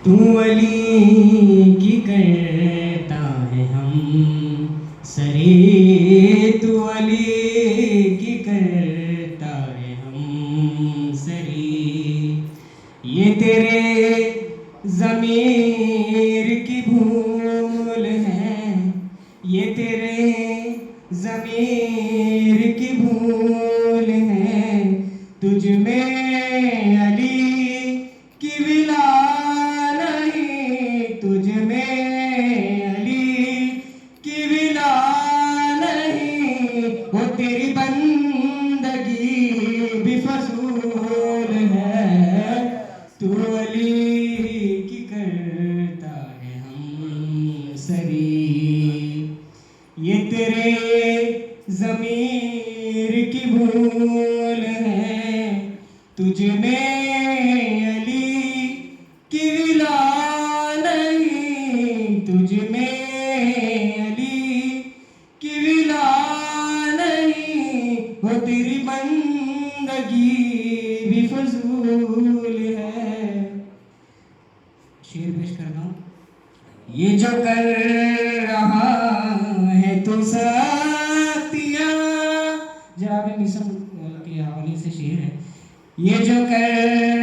तू अली की करता है हम सरे, तू अली की करता है हम सरे। ये तेरे ज़मीर की भूल है, ये तेरे ज़मीर की भूल है। तुझ में अली की विला नहीं, तुझ में अली की विला नहीं। वो तेरी बंदगी भी फजूल है। तू अली की करता है हम सरी। ये तेरे ज़मीर की भूल है, तुझ में अली की विला नहीं, तुझ में अली की विला नहीं। वो तेरी बंदगी भी फजूल है। शेर पेश करता हूँ। ये जो कर रहा है तू सख्तियाँ, जनाब मिसम के हवाले से शेर है। ये जो कर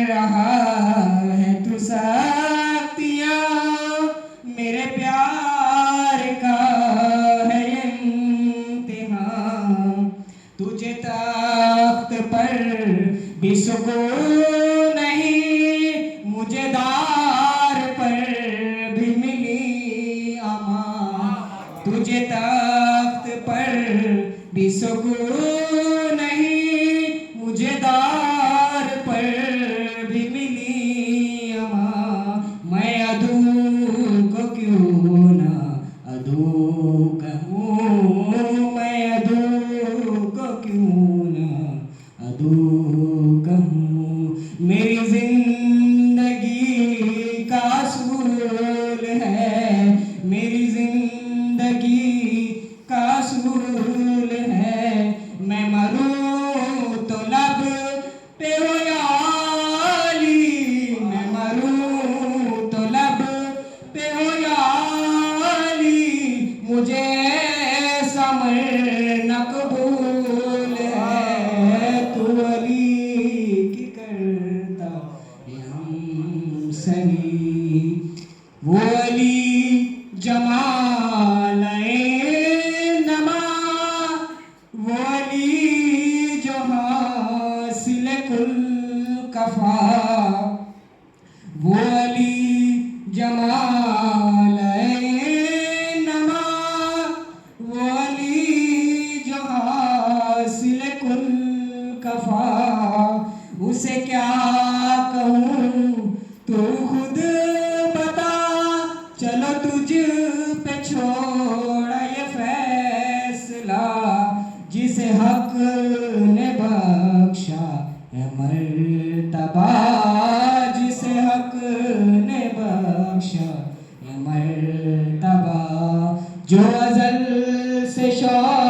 रहा है तू सख्तियाँ, मेरे प्यार का है ये इम्तिहान। तुझे तख्त पर भी सुकून नहीं, मुझे दार पर भी मिली अमान। तुझे तख्त पर भी सुकून नहीं, मुझे दार पर भी मिली अमान। मैं अदू को क्यों ना अदू कहूँ, मैं अदू को क्यों ना अदू कहूँ। मेरी जिंदगी का असूल है, मेरी जिंदगी का असूल है। मैं मरूं तो लब पे हो या अली, मैं मरूं तो लब पे हो या अली। मुझे ऐसा मरना कबूल है। तू अली की करता है हम सरी। वो अली जमाल-ए नमा, वो अली जो हासिल कुल कफा। वो अली जमाल-ए नमा, वो अली जो हासिल कुल कफा। उसे क्या कहूँ तू खुद बता, चलो तुझ पे छोड़ा ये फैसला। जिसे हक ने बख्शा है मर्तबा, जिसे हक ने बख्शा है मर्तबा। जो अज़ल से शौक़